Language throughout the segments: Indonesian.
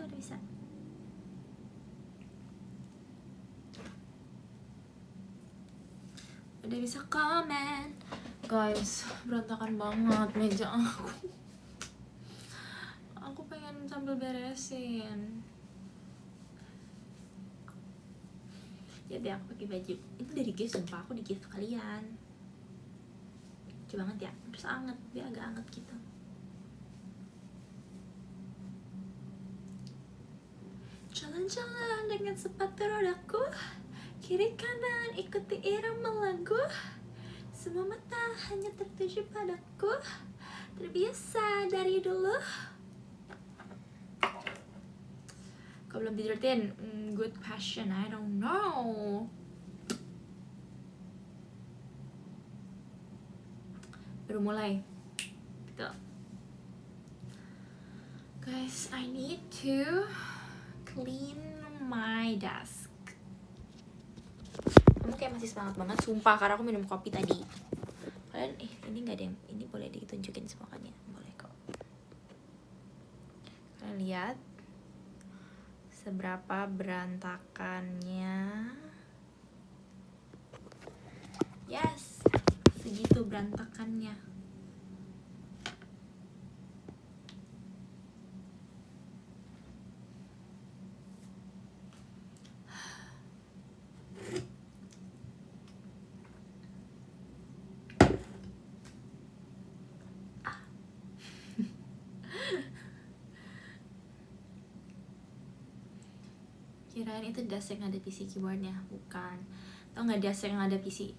udah bisa. Udah bisa komen. Guys, berantakan banget meja aku. Aku pengen sambil beresin. Ya deh, aku pakai baju. Itu dari gift, sumpah aku di gift kalian. Lucu banget ya, terus anget, dia agak anget gitu. Jalan-jalan dengan sepatu rodaku, kiri kanan ikuti irama lagu. Semua mata hanya tertuju padaku, terbiasa dari dulu. Kau belum tidur Tin? Good passion, I don't know. Baru mulai gitu. Guys, I need to clean my desk. Kamu kayak masih semangat banget, sumpah, karena aku minum kopi tadi. Kalian, ini gak ada yang, ini boleh ditunjukin semua kan ya? Boleh kok. Kalian lihat seberapa berantakannya. Yes, segitu berantakannya. Kirain itu desk yang ada PC keyboardnya, bukan. Tau gak desk yang ada PC?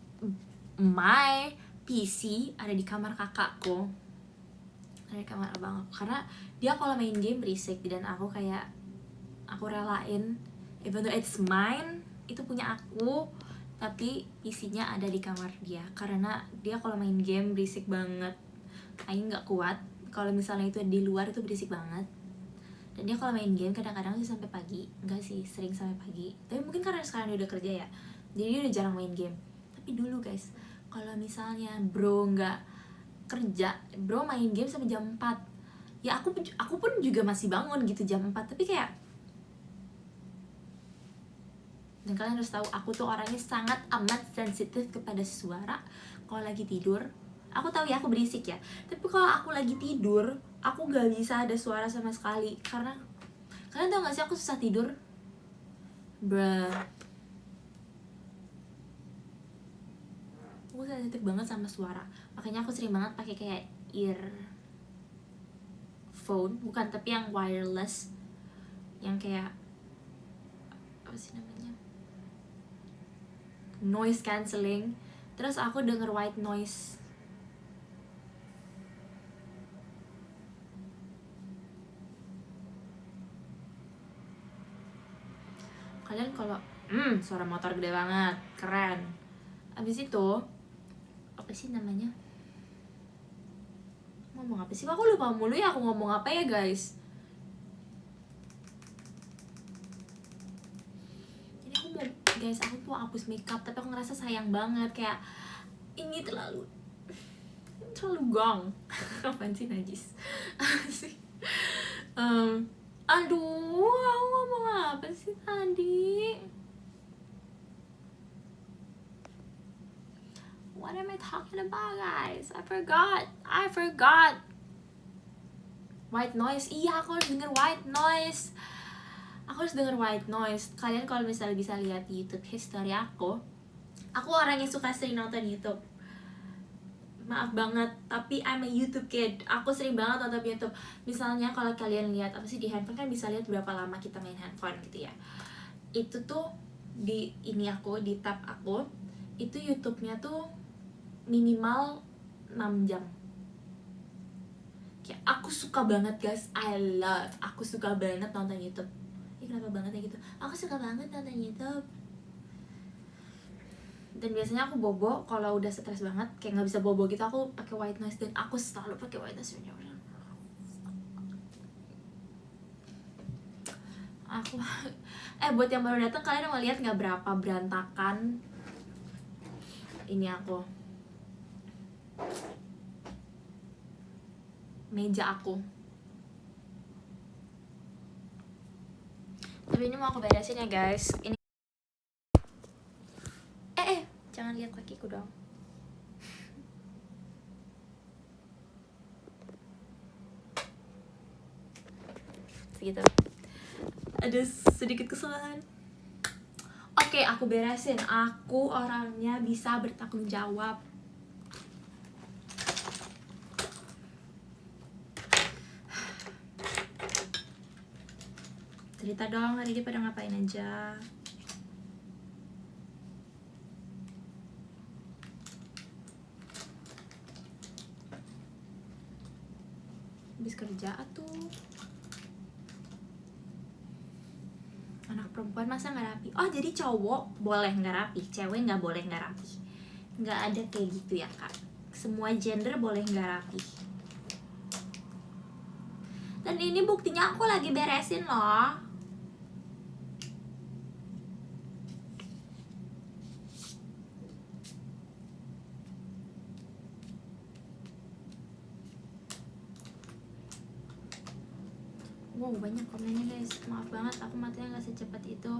My PC ada di kamar kakakku, ada di kamar abang aku, karena dia kalau main game berisik dan aku kayak, aku relain even though it's mine, itu punya aku, tapi PC-nya ada di kamar dia, karena dia kalau main game berisik banget. Aing nggak kuat kalau misalnya itu di luar, itu berisik banget. Dan dia kalau main game kadang-kadang sih sampai pagi, enggak sih, sering sampai pagi. Tapi mungkin karena sekarang dia udah kerja ya, jadi dia udah jarang main game. Tapi dulu guys, kalau misalnya bro nggak kerja, bro main game sampai jam 4. Ya aku pun juga masih bangun gitu jam 4, tapi kayak, dan kalian harus tahu aku tuh orangnya sangat amat sensitif kepada suara. Kalau lagi tidur, aku tahu ya aku berisik ya, tapi kalau aku lagi tidur, aku gak bisa ada suara sama sekali. Karena kalian tahu gak sih aku susah tidur, bruh. Aku sensitif banget sama suara, makanya aku sering banget pakai kayak earphone, bukan, tapi yang wireless, yang kayak apa sih namanya, noise cancelling. Terus aku denger white noise. Kalian kalau suara motor gede banget, keren. Abis itu apa sih namanya, ngomong apa sih, aku lupa mulu ya aku ngomong apa ya guys. Ini aku mau, guys, aku mau hapus makeup, tapi aku ngerasa sayang banget, kayak ini terlalu gong. Apaan sih, najis. Sih. Aduh, aku ngomong apa sih tadi? What am I talking about, guys? I forgot. White noise. Iya, aku harus denger white noise. Kalian kalau misalnya bisa lihat di YouTube history aku orang yang suka sering nonton YouTube. Maaf banget, tapi I'm a YouTube kid. Aku sering banget nonton YouTube. Misalnya kalau kalian lihat apa sih di handphone, kan bisa lihat berapa lama kita main handphone gitu ya. Itu tuh di ini aku, di tab aku, itu YouTube-nya tuh minimal 6 jam. Kayak aku suka banget guys, aku suka banget nonton YouTube. Kenapa banget ya gitu? Aku suka banget nonton YouTube. Dan biasanya aku bobo kalau udah stres banget, kayak nggak bisa bobo gitu, aku pakai white noise, dan aku selalu pakai white noise. Aku buat yang baru datang, kalian mau lihat nggak berapa berantakan ini aku, meja aku. Tapi ini mau aku beresin ya guys. Ini jangan lihat kakiku dong. Segitu. Ada sedikit kesalahan. Oke, aku beresin. Aku orangnya bisa bertanggung jawab. Cerita dong, hari ini pada ngapain aja? Habis kerja tuh. Anak perempuan masa nggak rapi? Oh, jadi cowok boleh nggak rapi, cewek nggak boleh nggak rapi. Nggak ada kayak gitu ya kak. Semua gender boleh nggak rapi. Dan ini buktinya aku lagi beresin loh. Wow, banyak komennya guys. Maaf banget, aku matanya nggak secepat itu.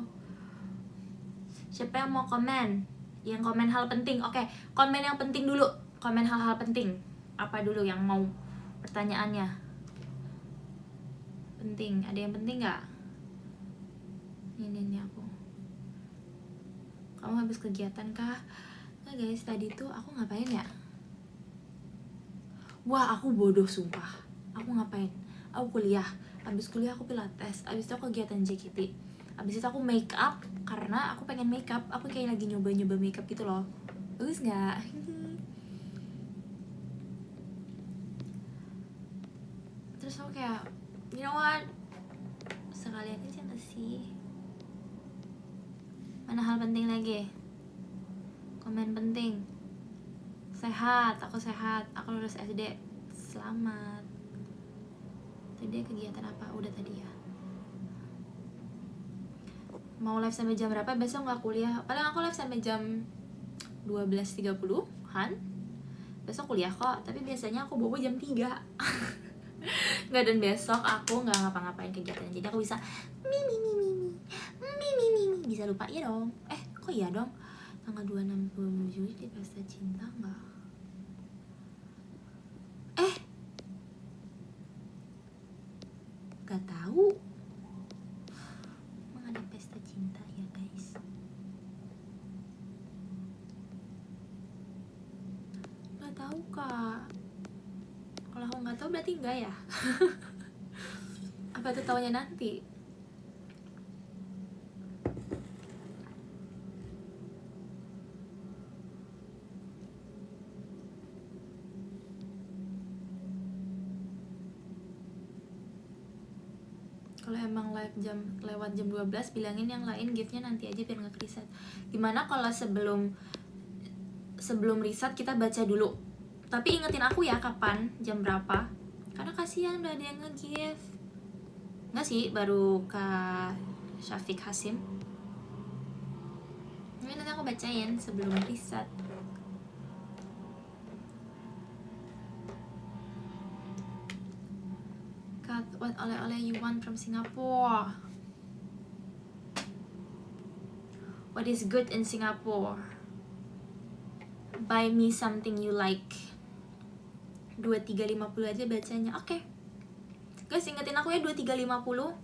Siapa yang mau komen? Yang komen hal penting. Oke, komen yang penting dulu. Komen hal-hal penting. Apa dulu yang mau pertanyaannya? Penting. Ada yang penting nggak? Ini aku. Kamu habis kegiatan kah? Nah guys, tadi tuh aku ngapain ya? Wah, aku bodoh sumpah. Aku ngapain? Aku kuliah. Habis kuliah aku pilates. Habis itu aku kegiatan JKT. Habis itu aku make up karena aku pengen make up. Aku kayak lagi nyoba-nyoba make up gitu loh. Bagus nggak? Terus aku kayak, you know what? Sekalian aja nggak sih? Mana hal penting lagi? Komen penting. Sehat, aku sehat. Aku lulus SD. Selamat. Tadi kegiatan apa? Udah tadi ya. Mau live sampai jam berapa? Besok nggak kuliah. Paling aku live sampai jam 12.30-an. Besok kuliah kok, tapi biasanya aku bobo jam 3. Nggak, dan besok aku nggak ngapa-ngapain kegiatan. Jadi aku bisa bisa lupa ya dong. Kok iya dong? Tanggal 26 Juli di Pesta Cinta nggak? Nggak tahu. Emang ada pesta cinta ya guys? Nggak tahu kak. Kalau aku nggak tahu berarti enggak ya? Apa tuh taunya nanti? Kalau emang live lewat jam 12, bilangin yang lain giftnya nanti aja biar nggak riset. Gimana kalau sebelum riset kita baca dulu? Tapi ingetin aku ya kapan, jam berapa. Karena kasihan udah ada yang nge-gift. Nggak sih, baru Kak Syafiq Hasim. Ini nanti aku bacain sebelum riset. Kak, what oleh-oleh you want from Singapore? What is good in Singapore? Buy me something you like. 2350 aja bacanya. Oke. Guys, ingetin aku ya 2350.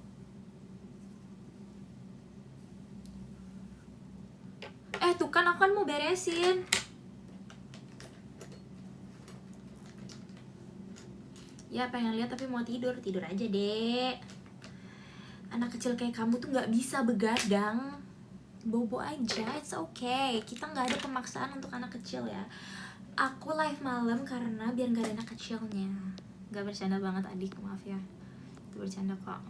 Tuh kan aku kan mau beresin. Ya pengen lihat tapi mau tidur aja dek. Anak kecil kayak kamu tuh nggak bisa begadang, bobo aja, it's okay. Kita nggak ada pemaksaan untuk anak kecil ya. Aku live malam karena biar nggak ada anak kecilnya. Nggak bercanda banget adik, maaf ya. Itu bercanda kok.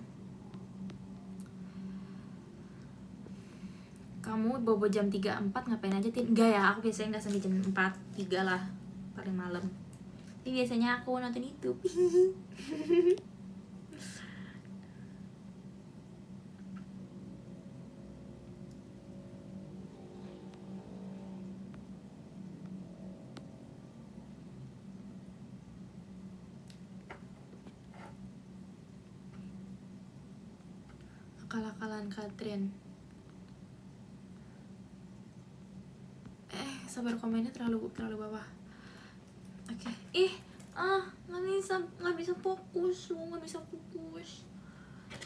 Kamu bobo jam 3-4 ngapain aja Tin? Enggak ya, aku biasanya nggak sampai jam 4-3 lah, paling malam. Tapi biasanya aku nonton YouTube. akal-akalan Katrin. Sabar, komennya terlalu bawah. Oke. Nggak bisa fokus lu, nggak bisa fokus.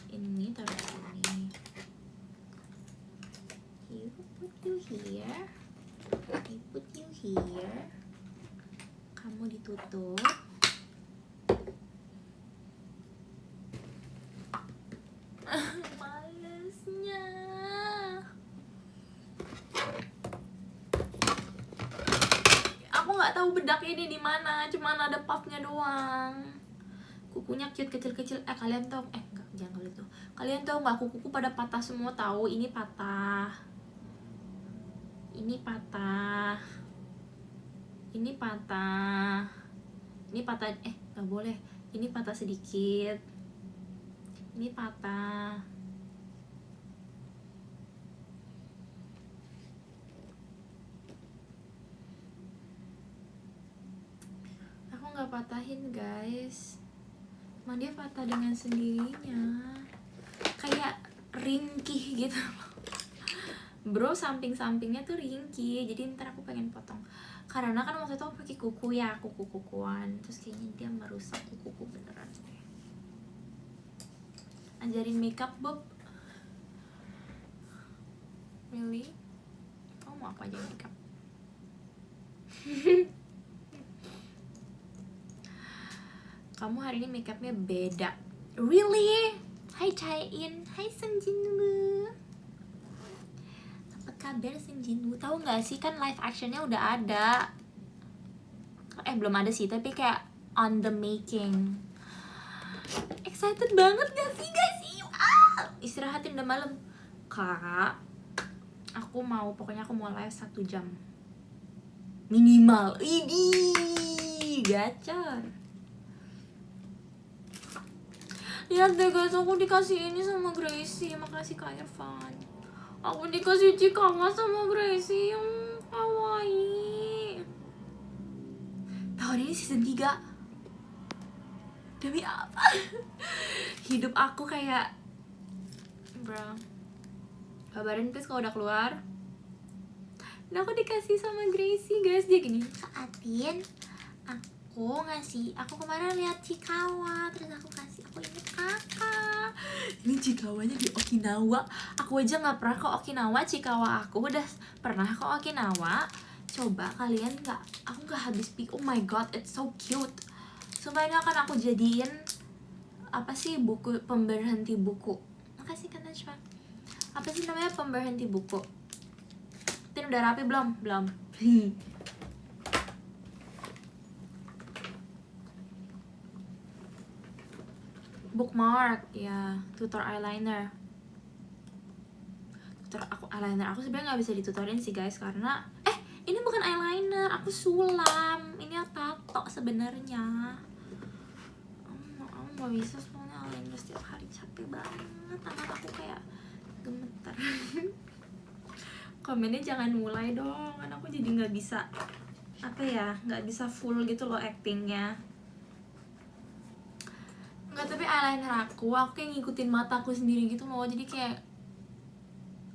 Ini taruh sini. You put you here. I put you here. Kamu ditutup. Malesnya. Aku nggak tahu bedak ini di mana, cuman ada puffnya doang. Kukunya cute kecil-kecil. Kalian tahu? Enggak, jangan gitu. Kalian tahu nggak kukuku pada patah semua tahu? Ini patah. Ini patah. Ini patah. Ini patah. Nggak boleh. Ini patah sedikit. Ini patah. Aku nggak patahin guys. Emang dia patah dengan sendirinya. Kayak ringkih gitu. Bro, samping-sampingnya tuh ringkih. Jadi ntar aku pengen potong. Karena kan waktu itu aku pakai kuku ya, kuku-kukuan. Terus kayaknya dia merusak kuku beneran. Ajarin makeup Bob. Really? Kamu mau apa aja makeup? Kamu hari ini makeupnya beda. Really? Hai Chaein, hai Seungjinwoo. Apa kabar Seungjinwoo? Tahu nggak sih kan live actionnya udah ada. Belum ada sih, tapi kayak on the making. Excited banget gak sih guys? Istirahatin udah malam. Kak, aku mau live 1 jam minimal. Idi, gacor. Lihat deh guys, aku dikasih ini sama Gracie. Makasih Kak Irfan. Aku dikasih Chikawa sama Gracie. Kawaii. Tahun ini season 3. Demi apa? Hidup aku kayak, bro, kabarin please kalau udah keluar. Dan aku dikasih sama Gracie guys. Dia gini, Kak Atin, aku kemarin lihat Chikawa, terus aku inget kakak. Ini Chikawanya di Okinawa. Aku aja nggak pernah ke Okinawa. Chikawa aku udah pernah ke Okinawa. Coba kalian aku nggak habis pikir. Oh my god, it's so cute. Sumpah ini akan aku jadiin apa sih, buku pemberhenti buku. Makasih kan Najma. Apa sih namanya, pemberhenti buku? Tin udah rapi belum? Belum. Bookmark ya, tutor eyeliner. Eyeliner aku sebenarnya nggak bisa ditutorin sih guys, karena ini bukan eyeliner, aku sulam. Ini tato sebenarnya. Aku nggak bisa soalnya eyeliner setiap hari, capek banget. Tangan aku kayak gemetar. Komennya jangan mulai dong, kan aku jadi nggak bisa nggak bisa full gitu loh actingnya. Nggak, tapi eyeliner aku kayak ngikutin mataku sendiri gitu loh. Jadi kayak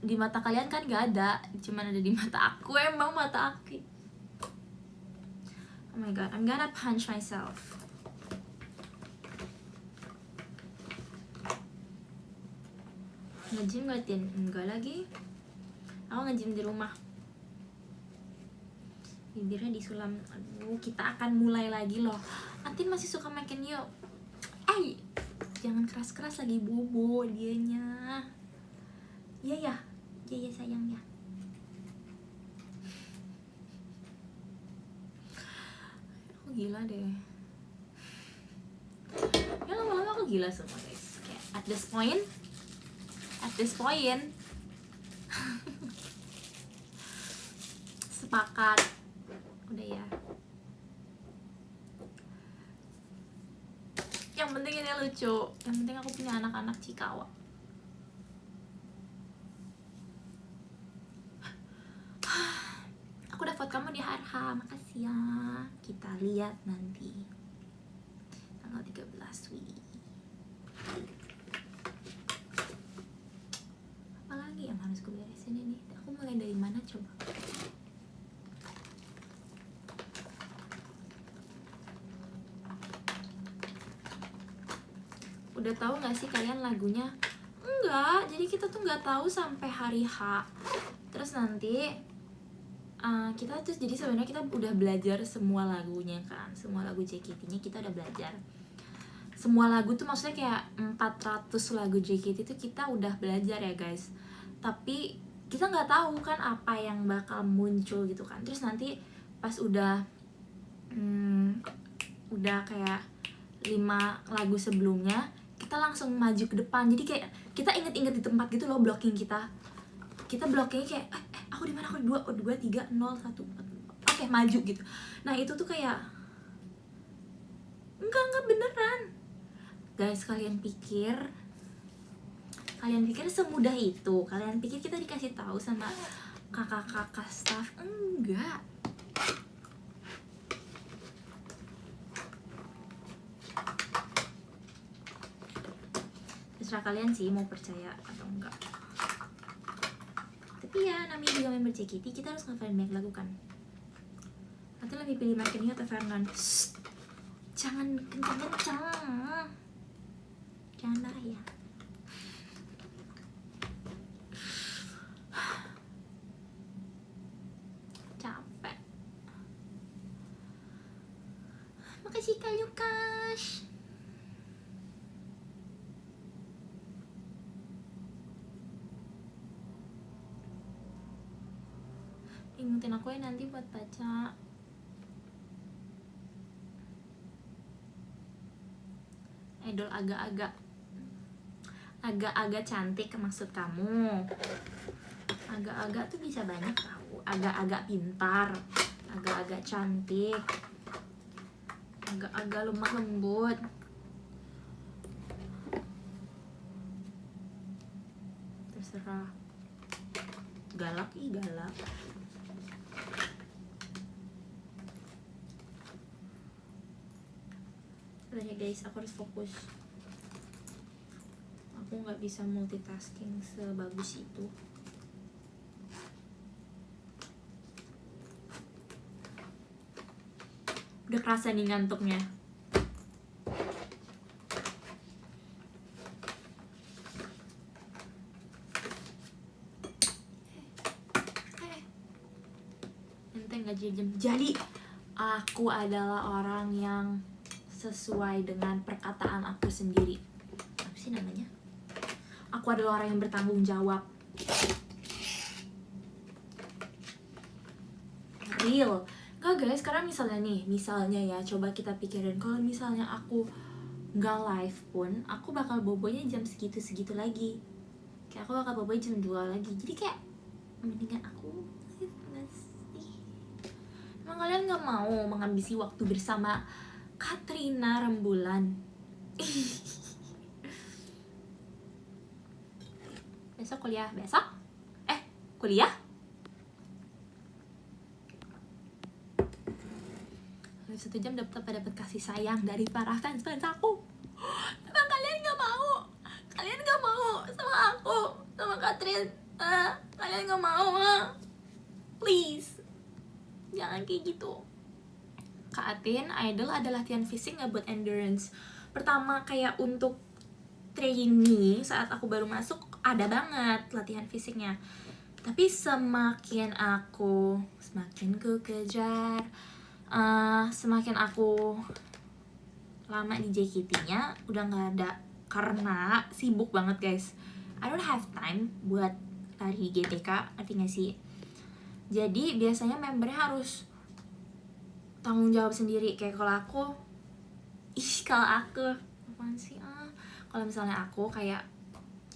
di mata kalian kan nggak ada, cuman ada di mata aku. Emang mata aku. Oh my god, I'm gonna punch myself. Nge-gym nggak Tin? Enggak lagi. Aku nge-gym di rumah. Bibirnya disulam. Aduh, kita akan mulai lagi loh. Atin masih suka makin yuk. Jangan keras-keras, lagi bobo dianya. Iya sayang ya. Aku gila deh. Ya lama-lama aku gila semua guys. Kayak at this point sepakat. Udah ya. Yang penting ini lucu. Yang penting aku punya anak-anak Chikawa. Aku udah vote kamu di Harha. Makasih ya. Kita lihat nanti tanggal 13 Wih. udah tahu nggak sih kalian lagunya? Enggak, jadi kita tuh nggak tahu sampai hari H. Terus nanti kita tuh jadi sebenarnya kita udah belajar semua lagunya kan, semua lagu JKT-nya kita udah belajar. Semua lagu tuh maksudnya kayak 400 lagu JKT itu kita udah belajar ya guys. Tapi kita nggak tahu kan apa yang bakal muncul gitu kan. Terus nanti pas udah kayak 5 lagu sebelumnya kita langsung maju ke depan. Jadi kayak kita inget-inget di tempat gitu loh blocking kita. Kita blockingnya kayak aku di mana, aku di 2, 3, 0, 1, 4. Oke, maju gitu. Nah, itu tuh kayak enggak beneran. Guys, kalian pikir semudah itu? Kalian pikir kita dikasih tahu sama kakak-kakak staff? Enggak. Terserah kalian sih mau percaya atau enggak. Tapi ya namanya juga member JKT, kita harus ngefans banyak lagu kan. Nanti lebih pilih Marketing atau Fernand? Jangan kencang-kencang, jangan marah ya. Capek. Makasih Kak Lukas. Ingetin aku ya nanti buat baca. Idol agak-agak cantik maksud kamu. Agak-agak tuh bisa banyak tahu. Agak-agak pintar, agak-agak cantik, agak-agak lemah lembut. Terserah. Galak galak. Udah ya guys, aku harus fokus. Aku nggak bisa multitasking sebagus itu. Udah kerasa nih ngantuknya. Enteng gak jam. Jadi aku adalah orang yang sesuai dengan perkataan aku sendiri. Apa sih namanya? Aku adalah orang yang bertanggung jawab. Real. Gak guys, karena misalnya ya, coba kita pikirin kalau misalnya aku nggak live pun, aku bakal bobonya jam segitu lagi. Kayak aku bakal bobonya jam 2 lagi. Jadi kayak mendingan aku live nggak sih? Emang kalian nggak mau menghabisi waktu bersama Katrina Rembulan? Besok kuliah? Kuliah? Live 1 jam dapat kasih sayang dari para fans aku. Emang kalian nggak mau? Kalian nggak mau sama aku, sama Katrin? Kalian nggak mau? Please, jangan kayak gitu. Kak Atin, idol ada latihan fisik nggak buat endurance? Pertama kayak untuk training saat aku baru masuk ada banget latihan fisiknya. Tapi semakin ku kejar, semakin aku lama di JKT-nya udah nggak ada karena sibuk banget guys. I don't have time buat lari GTK, ngerti gak sih? Jadi biasanya membernya harus tanggung jawab sendiri. Kayak kalau aku apaan sih? Kalau misalnya aku kayak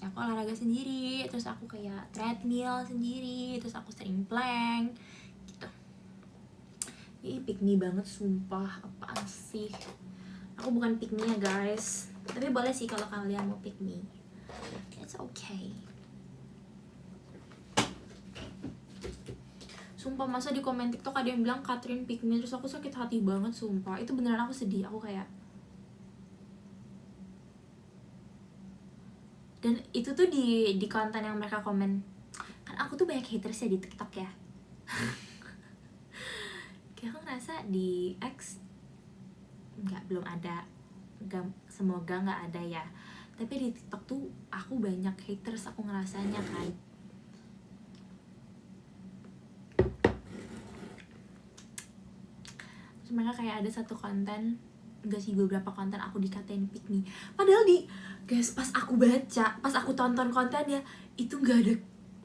aku olahraga sendiri, terus aku kayak treadmill sendiri, terus aku sering plank gitu. Ih, pick me banget sumpah, apaan sih? Aku bukan pick me ya guys, tapi boleh sih kalau kalian mau pick me, it's okay. Sumpah, masa di komen TikTok ada yang bilang Katrin pick me, terus aku sakit hati banget sumpah. Itu beneran aku sedih, aku kayak. Dan itu tuh di konten yang mereka komen. Kan aku tuh banyak haters ya di TikTok ya. Kayak aku ngerasa di X belum ada. Semoga nggak ada ya. Tapi di TikTok tuh aku banyak haters, aku ngerasanya kan. Terus mereka kayak ada satu konten, enggak sih, beberapa konten aku dikatain pick me. Padahal guys, pas aku baca, pas aku tonton kontennya, itu gak ada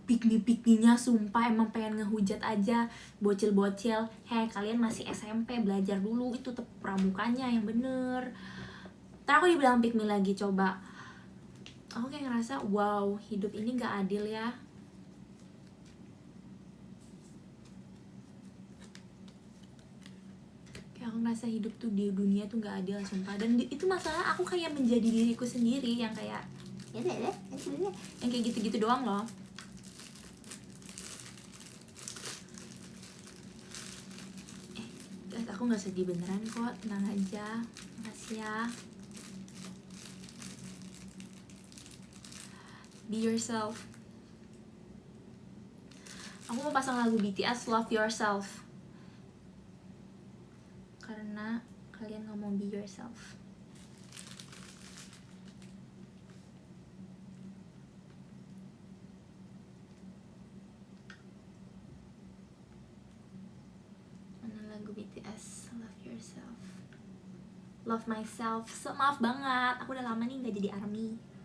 pick me-nya, sumpah emang pengen ngehujat aja. Bocil-bocil, kalian masih SMP, belajar dulu, itu pramukanya yang bener. Ntar aku dibilang pick me lagi, coba. Aku kayak ngerasa, wow, hidup ini gak adil ya. Kayak aku ngerasa hidup tuh di dunia tuh gak adil, sumpah. Dan itu masalah aku kayak menjadi diriku sendiri yang kayak yang kayak gitu-gitu doang loh. Guys, aku gak sedih beneran kok, tenang aja. Makasih ya. Be yourself. Aku mau pasang lagu BTS Love Yourself karena kalian ngomong be yourself. Mana lagu BTS Love Yourself? Love Myself. Maaf banget, aku udah lama nih gak jadi ARMY.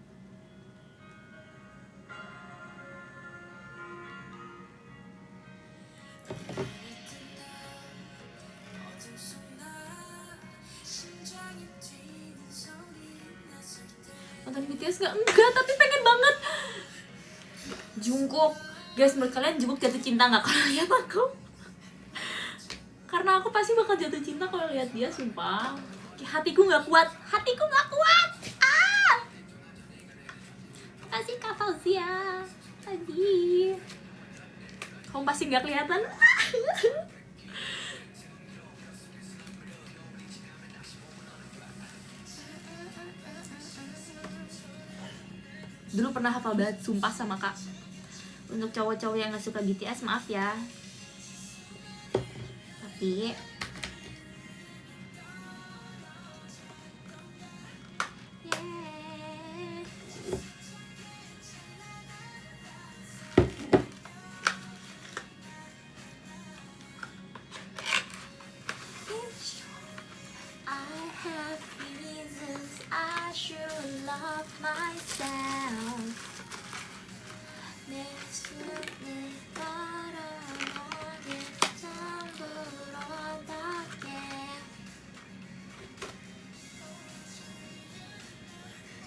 Nonton BTS gak? Enggak, tapi pengen banget. Jungkook. Guys, menurut kalian Jungkook jatuh cinta gak kalau lihat aku? Karena aku pasti bakal jatuh cinta kalau lihat dia, sumpah. Hatiku gak kuat. Makasih Kak Fauzia tadi. Kamu pasti gak kelihatan. Dulu pernah hafal banget, sumpah sama Kak. Untuk cowok-cowok yang gak suka BTS, maaf ya. Tapi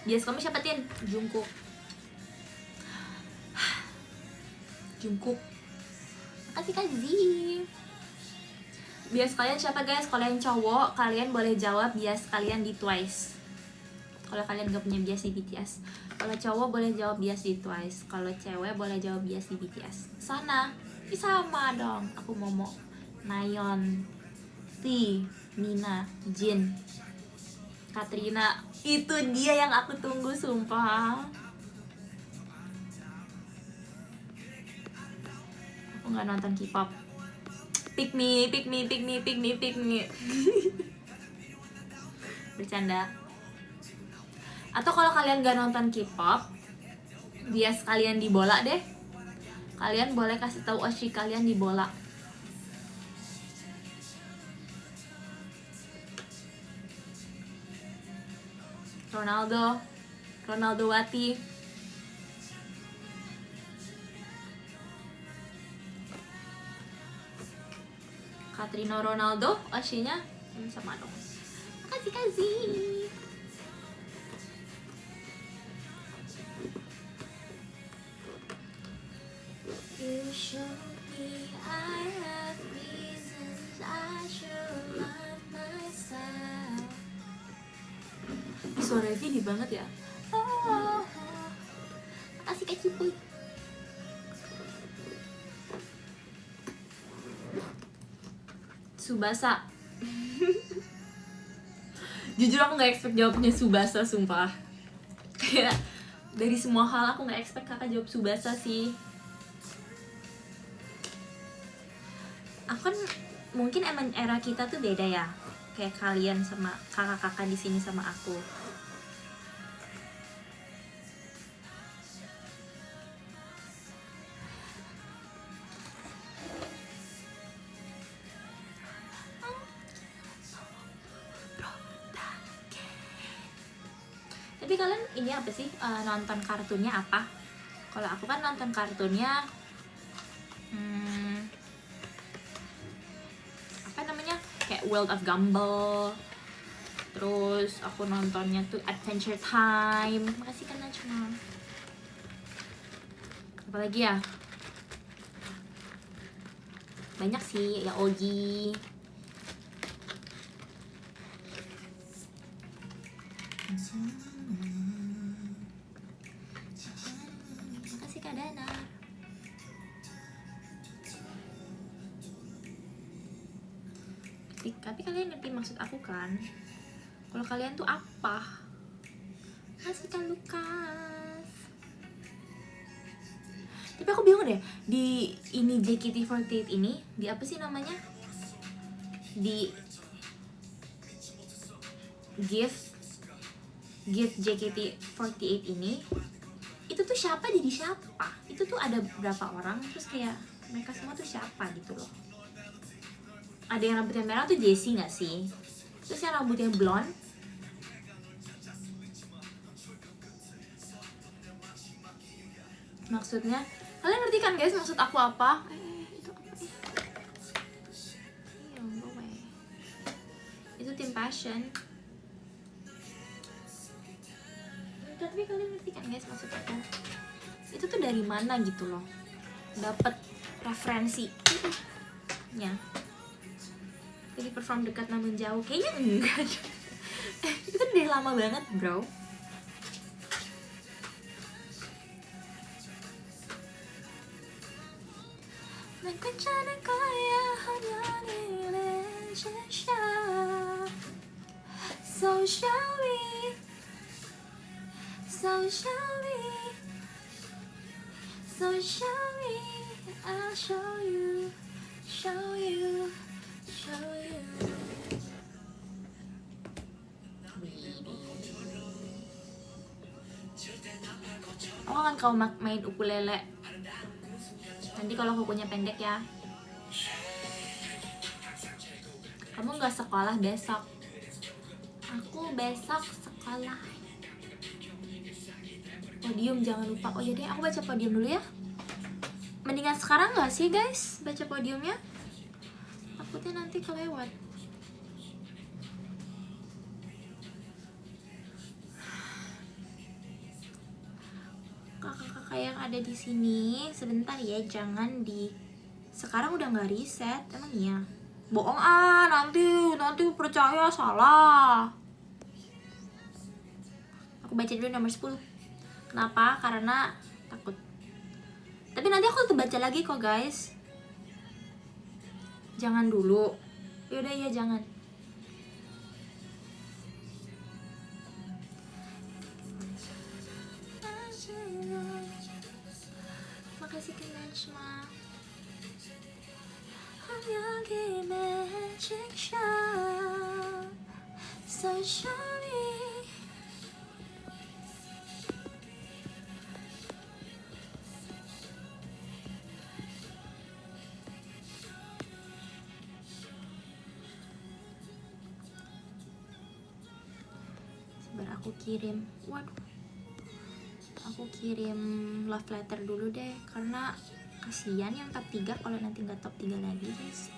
bias kamu siapa, Tin? Jungkook. Makasih Kak Z. Bias kalian siapa guys? Kalian cowok, kalian boleh jawab bias kalian di Twice. Kalau kalian gak punya bias di BTS. Kalau cowok boleh jawab bias di Twice. Kalau cewek boleh jawab bias di BTS. Sana, sama dong. Aku Momo, Nayeon, V, Mina, Jin, Katrina. Itu dia yang aku tunggu, sumpah. Aku gak nonton K-pop. Pick me. Bercanda. Atau kalau kalian gak nonton K-pop, bias kalian di bola deh. Kalian boleh kasih tahu oshi kalian di bola. Ronaldo Wati. Katrina Ronaldo, oshinya sama dong. Makasih. You show me I have reasons I should love myself. Suara Vini banget ya. Makasih Kak Cipuy. Tsubasa. Jujur aku gak expect jawabnya Tsubasa, sumpah. Kayak dari semua hal aku gak expect kakak jawab Tsubasa sih. Aku kan mungkin emang era kita tuh beda ya. Kayak kalian sama kakak-kakak di sini sama aku. Tapi kalian ini apa sih, nonton kartunnya apa? Kalau aku kan nonton kartunnya apa namanya, kayak World of Gumball. Terus aku nontonnya tuh Adventure Time. Makasih kan Najma. Apalagi ya, banyak sih, ya Ogi. Makasih Kak Dana. Tapi kalian ngerti maksud aku kan? Kalau kalian tuh apa? Masih Kak Lukas. Tapi aku bingung deh, di ini JKT48 ini, di apa sih namanya? Di gift JKT48 ini, itu tuh siapa jadi siapa? Itu tuh ada berapa orang, terus kayak mereka semua tuh siapa gitu loh. Ada yang rambutnya merah tuh Jessie gak sih? Terus yang rambutnya blonde, maksudnya kalian ngerti kan guys maksud aku apa? Itu apa sih? Itu Team Passion. Tapi kalian ngerti kan guys maksud aku? Itu tuh dari mana gitu loh, dapet referensi nya. Jadi perform dekat namun jauh, kayaknya enggak. Itu udah lama banget bro. So shall we, so shall we, so shall we, I'll show you, show you, show you. Aku akan kau main ukulele nanti kalau kukunya pendek ya. Kamu gak sekolah besok? Aku besok sekolah. Podium jangan lupa. Oh iya deh, aku baca podium dulu ya. Mendingan sekarang gak sih guys baca podiumnya? Takutnya nanti kelewat. Kakak-kakak yang ada di sini, sebentar ya, jangan di. Sekarang udah nggak reset, emang iya? Bohong ah, nanti percaya salah. Aku baca dulu nomor 10. Kenapa? Karena takut. Tapi nanti aku tetap baca lagi kok guys. Jangan dulu. Yaudah ya jangan. Makasih Kak Najma. 여기 magic shop, so show me. Sebentar aku kirim. Waduh. Aku kirim love letter dulu deh, karena kasihan yang top 3 kalau nanti nggak top 3 lagi guys.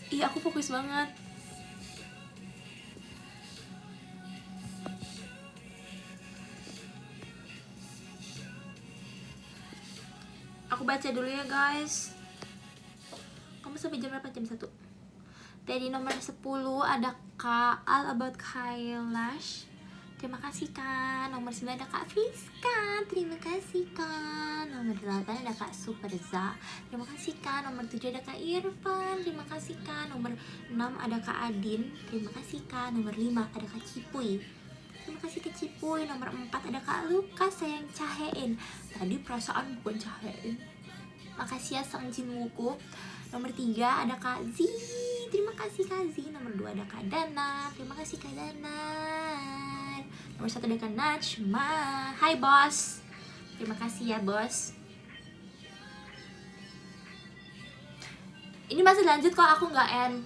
Iya, aku fokus banget. Aku baca dulu ya guys. Kamu sampai jam berapa? Jam 1. Dari nomor 10 ada Kak All About Kailash. Terima kasih Kak. Nomor 9 ada Kak Fiska. Terima kasih Kak. Nomor 8 ada Kak Superza. Terima kasih Kak. Nomor 7 ada Kak Irfan. Terima kasih Kak. Nomor 6 ada Kak Adin. Terima kasih Kak. Nomor 5 ada Kak Cipuy. Terima kasih Kak Cipuy. Nomor 4 ada Kak Lukas sayang Cahein. Tadi perasaan bukan Cahein. Makasih ya Sang Jin Wuku. Nomor 3 ada Kak Z. Terima kasih Kak Z. Nomor 2 ada Kak Dana. Terima kasih Kak Dana. Nomor 1 ada Kak Najma. Hai bos. Terima kasih ya bos. Ini masih lanjut kok, aku nggak end.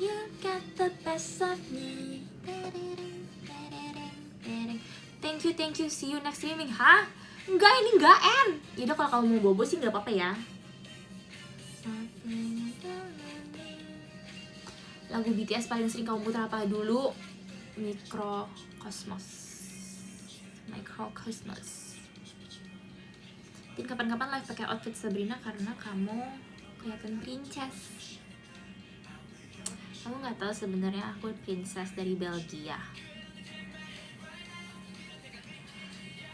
You got the best of me. Thank you, see you next streaming. Hah? Enggak, ini nggak end. Yaudah kalau kamu mau bobo sih nggak apa-apa ya. Lagu BTS paling sering kamu putar apa dulu? Microcosmos. Dan kapan-kapan live pakai outfit Sabrina karena kamu kelihatan princess. Kamu nggak tahu sebenarnya aku princess dari Belgia.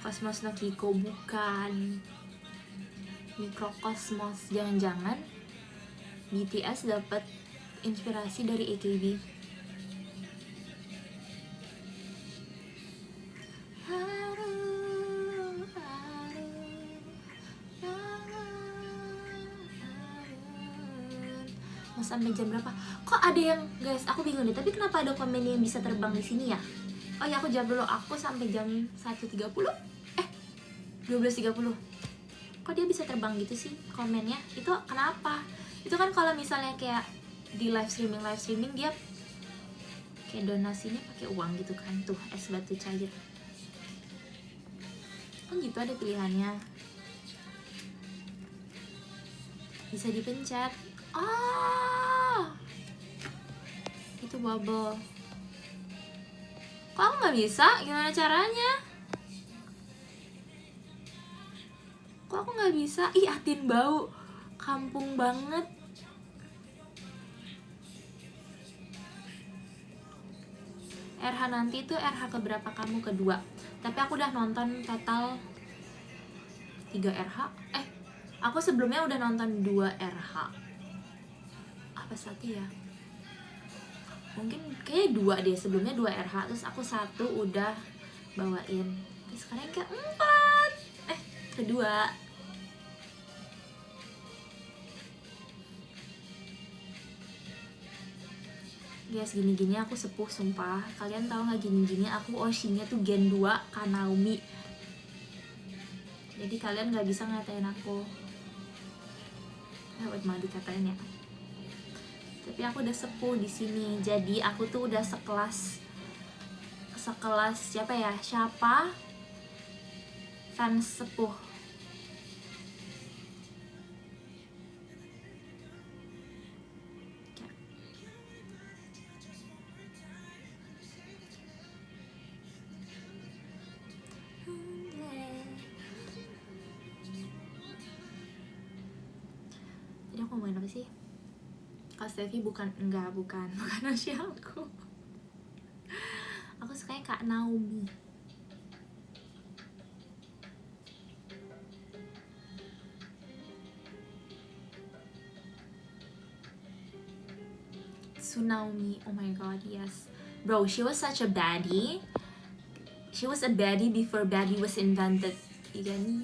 Cosmos no Kiko bukan. Microcosmos, jangan-jangan BTS dapat inspirasi dari AKB. Mau sampai jam berapa? Kok ada yang, guys, aku bingung deh. Tapi kenapa ada komen yang bisa terbang di sini ya? Oh ya, aku jawab dulu. Aku sampai jam 1.30. 12.30. Kok dia bisa terbang gitu sih komennya? Itu kenapa? Itu kan kalau misalnya kayak di live streaming dia kayak donasinya pakai uang gitu kan. Tuh, es batu cair. Oh gitu, ada pilihannya. Bisa dipencet. Oh, itu bubble. Kok aku nggak bisa? Gimana caranya? Kok aku nggak bisa? Ih, Atin bau. Kampung banget. RH nanti tuh RH keberapa kamu? Kedua. Tapi aku udah nonton total 3 RH. Aku sebelumnya udah nonton 2 RH. Apa satu ya? Mungkin kayak 2 deh. Sebelumnya 2 RH, terus aku 1 udah bawain. Terus sekarang kayak 4. Kedua. Guys, gini-gini aku sepuh sumpah. Kalian tahu nggak, gini-gini aku Oshinya tuh Gen 2 Kanaumi. Jadi kalian nggak bisa ngatain aku. Mau dikatain ya. Tapi aku udah sepuh di sini. Jadi aku tuh udah sekelas siapa ya? Siapa? Fans sepuh. Jadi aku ngomongin apa sih? Kak Steffi bukan Asia aku. Aku sukanya Kak Naomi. Tsunaomi, oh my god, yes. Bro, she was such a baddie. She was a baddie before baddie was invented. Igani.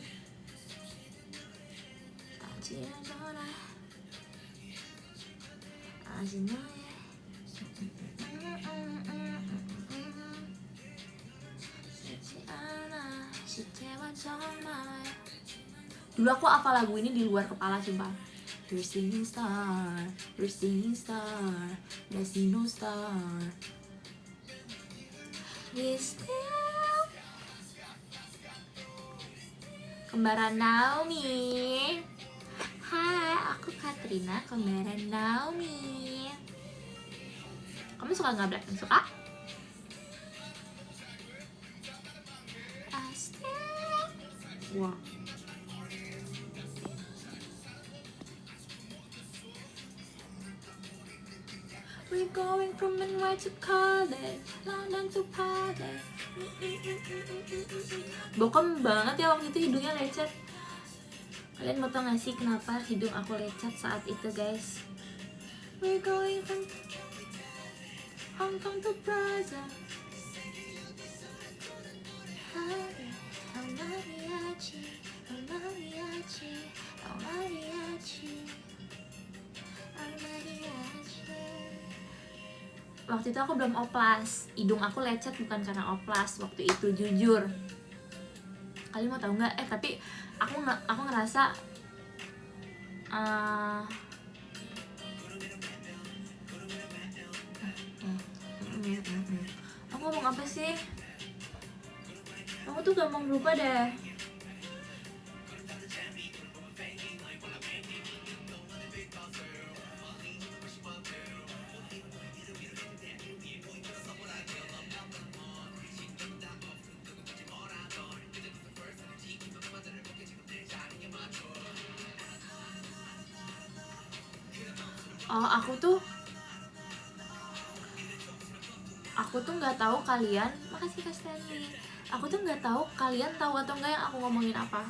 Dulu aku hafal lagu ini di luar kepala sumpah. You're singing star, there's no star. We still. Kembaran Naomi. Hai, aku Katrina, kembaran Naomi. Kamu suka nggak Blackpink? Suka? Wah. We're going from NY to college, London to Paris. Bokem banget ya waktu itu hidungnya lecet. Kalian mau tau gak sih kenapa hidung aku lecet saat itu guys? We're going from Hong Kong to Plaza. El mariachi, el mariachi, el mariachi, el mariachi. Waktu itu aku belum oplas, hidung aku lecet bukan karena oplas waktu itu, jujur. Kalian mau tahu nggak? Tapi aku ngerasa aku ngomong apa sih? Aku tuh gampang lupa deh. Oh, aku tuh nggak tahu kalian, makasih Kak Stanley. Aku tuh nggak tahu kalian tahu atau nggak yang aku ngomongin apa.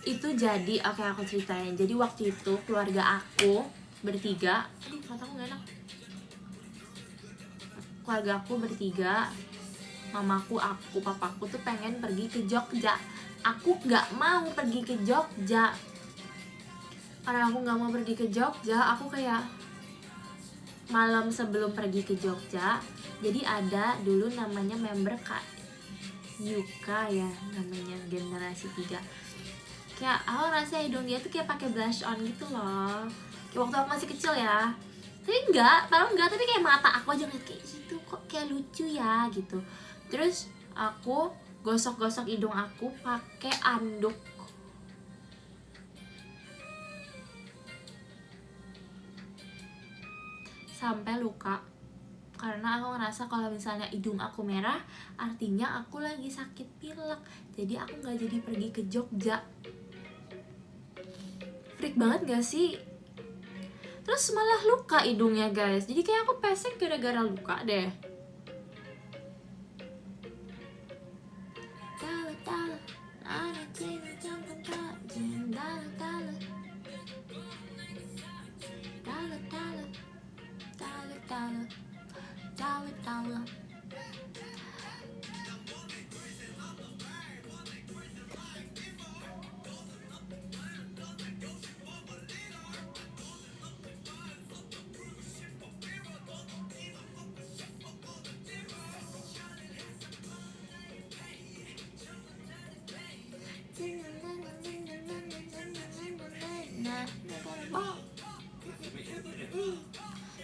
Itu jadi, oke aku ceritain. Jadi waktu itu keluarga aku bertiga, aduh mataku nggak enak. Keluarga aku bertiga, mamaku, aku, papaku tuh pengen pergi ke Jogja. Aku nggak mau pergi ke Jogja. Karena aku nggak mau pergi ke Jogja, aku kayak malam sebelum pergi ke Jogja, jadi ada dulu namanya member Kak Yuka ya, namanya generasi 3. Kayak aku ngerasa hidung dia tuh kayak pakai blush on gitu loh. Kayak waktu aku masih kecil ya. Tapi enggak, tapi kayak mata aku aja ngeliat kayak gitu, kok kayak lucu ya gitu. Terus aku gosok-gosok hidung aku pakai anduk. Sampai luka. Karena aku ngerasa kalau misalnya hidung aku merah, artinya aku lagi sakit pilek. Jadi aku gak jadi pergi ke Jogja. Freak banget gak sih? Terus malah luka hidungnya guys. Jadi kayak aku pesek gara-gara luka deh.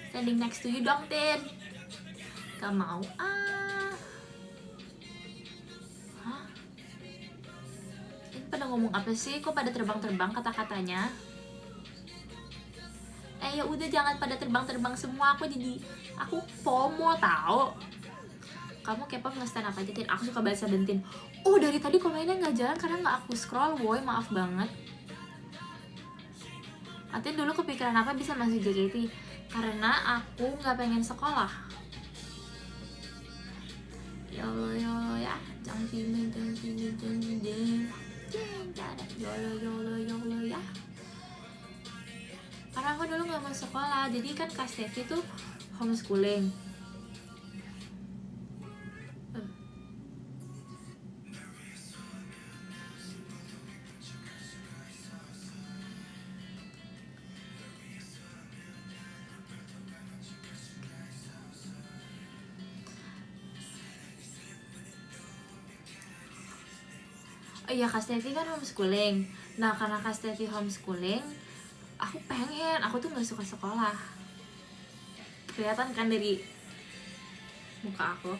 Standing next to you dong, Tin. Gak mau Hah? Ini pada ngomong apa sih? Kok pada terbang-terbang kata-katanya? Ya udah jangan pada terbang-terbang semua. Aku FOMO tau. Kamu K-pop nge-stand apa aja, Tin? Aku suka bahasa Bentin. Oh, dari tadi komennya gak jalan karena gak aku scroll, woy. Maaf banget. Atin dulu kepikiran apa bisa masuk JKT? Karena aku gak pengen sekolah. Yolo yolo ya, jangan timin yolo yolo ya. Karena aku dulu gak mau sekolah, jadi kan Kak Stevi tuh homeschooling. Oh iya, Kak Stevi kan homeschooling. Nah, karena Kak Stevi homeschooling, aku tuh gak suka sekolah. Kelihatan kan dari muka aku.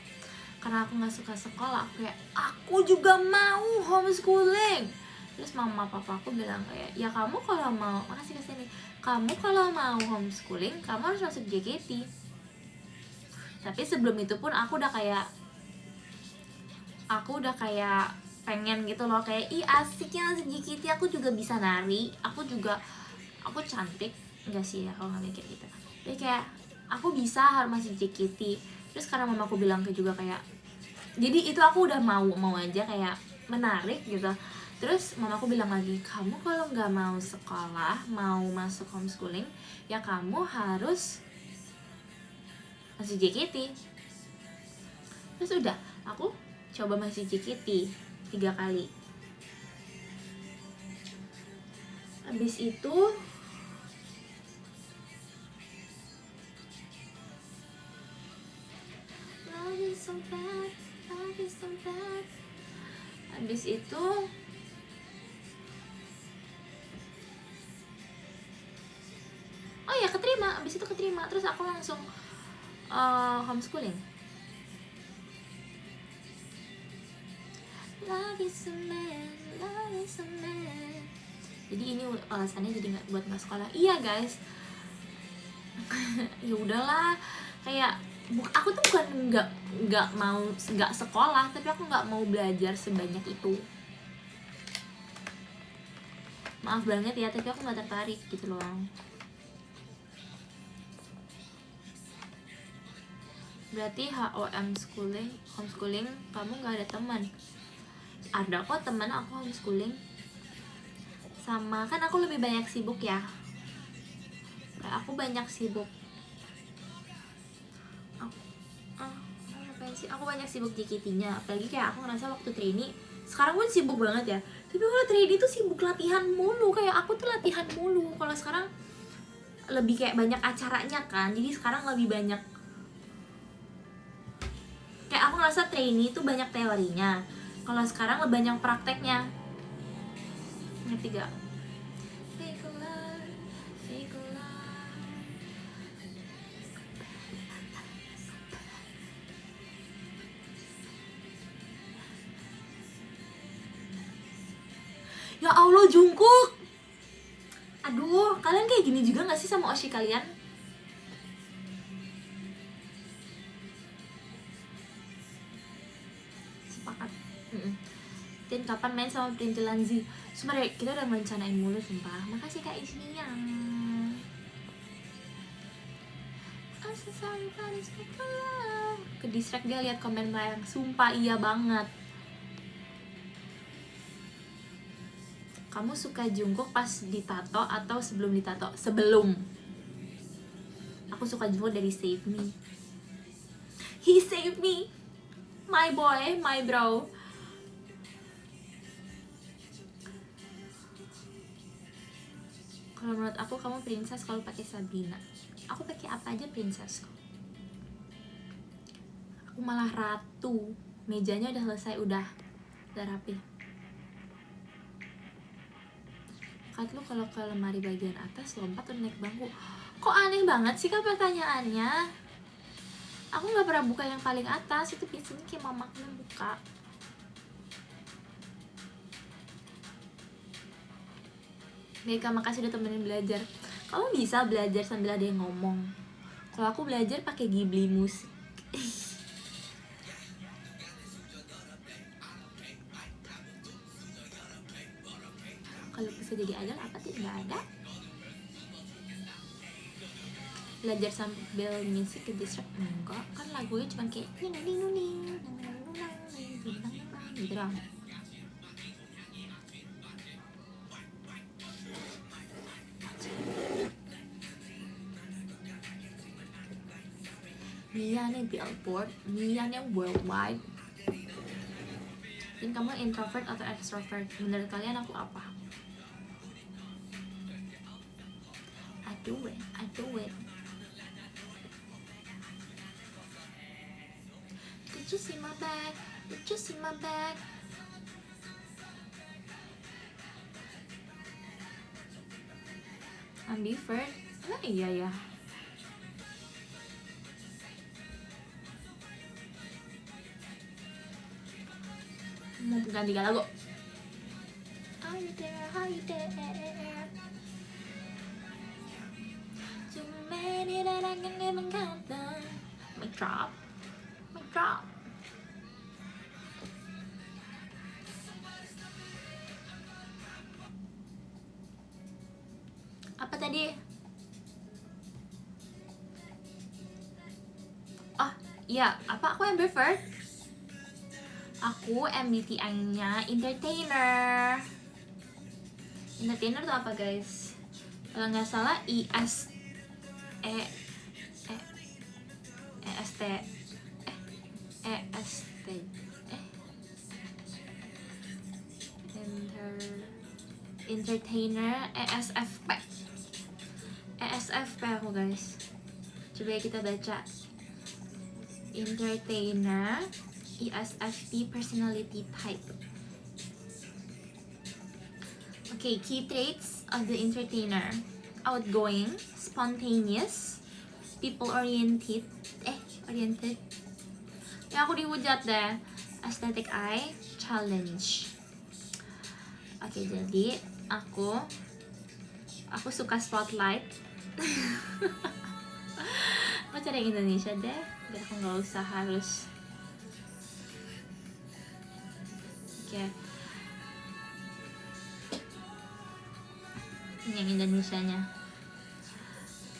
Karena aku gak suka sekolah, aku juga mau homeschooling. Terus mama papa aku bilang kayak, ya kamu kalau mau, makasih Kak Stevi, kamu kalau mau homeschooling, kamu harus masuk JKT. Tapi sebelum itu pun aku udah kayak pengen gitu loh, kayak asiknya JKT, aku juga bisa nari, aku juga aku cantik, enggak sih ya kalau nggak kayak gitu. Jadi kayak aku bisa harus masih JKT. Terus karena mamaku bilang juga kayak, jadi itu aku udah mau aja kayak menarik gitu. Terus mamaku bilang lagi, kamu kalau nggak mau sekolah, mau masuk homeschooling, ya kamu harus masih JKT. Terus udah, aku coba masih JKT 3 kali. Habis itu love is so bad, love is so bad. Habis itu oh ya keterima, habis itu keterima. Terus aku langsung homeschooling. Love is a man, love is a man. Jadi ini alasannya jadi nggak buat nggak sekolah. Iya guys, ya udahlah, kayak aku tuh bukan nggak mau nggak sekolah, tapi aku nggak mau belajar sebanyak itu. Maaf banget ya, tapi aku nggak tertarik gitu loh. Berarti homeschooling kamu nggak ada teman? Ada kok teman aku homeschooling. Sama kan aku lebih banyak sibuk ya, kayak aku banyak sibuk. Aku banyak sibuk JKT-nya, apalagi kayak aku ngerasa waktu trainee, sekarang pun sibuk banget ya, tapi kalau trainee tuh sibuk latihan mulu, kayak aku tuh latihan mulu. Kalau sekarang lebih kayak banyak acaranya kan, jadi sekarang lebih banyak, kayak aku ngerasa trainee tuh banyak teorinya, kalau sekarang lebih banyak prakteknya. Ngerti gak? Ya Allah, Jungkook. Aduh, kalian kayak gini juga gak sih sama Oshi kalian? Sepakat. Dan kapan main sama Prince Lanzi? Sebenernya kita udah merencanain mulu sumpah. Makasih Kak Isnia. I'm so sorry but it's not love. Ke distract dia lihat komen Bayang. Sumpah iya banget. Kamu suka Jungkook pas ditato atau sebelum ditato? Sebelum. Aku suka Jungkook dari Save Me. He saved me. My boy, my bro. Kalau menurut aku kamu princess kalau pakai Sabrina. Aku pakai apa aja princess kok. Aku malah ratu. Mejanya udah selesai, udah rapi. Kat lu kalau ke lemari bagian atas lompat atau naik bangku? Kok aneh banget sih Kak pertanyaannya? Aku nggak pernah buka yang paling atas, itu biasanya kayak mamaku yang buka. Baik Kak, makasih udah temenin belajar. Kamu bisa belajar sambil ada yang ngomong. Kalau aku belajar pakai Ghibli musik. Kalau bisa jadi idol apa sih? Nggak ada. Belajar sambil musik ke distract enggak, kan lagunya cuma kayak gitu doang. Mianya Billboard, Mianya Worldwide. Dan kamu introvert atau extrovert? Menurut kalian aku apa? I do it. Did you see my bag? Ambivert? Nah iya ya. Mau ganti lagu. Are you there? Too many that I can even count them. Mic drop. Apa tadi tadi? Oh iya, apa aku ambivert? Aku MBTI-nya entertainer. Entertainer tuh apa guys? Kalau nggak salah EST entertainer ESFP aku guys. Coba kita baca. Entertainer ESFP personality type. Okay, key traits of the entertainer: outgoing, spontaneous, people oriented. Ya aku dihujat deh. Aesthetic eye, challenge. Oke, jadi aku suka spotlight. Mau cari yang Indonesia deh, biar aku nggak usah harus. Oke. Ini yang Indonesianya.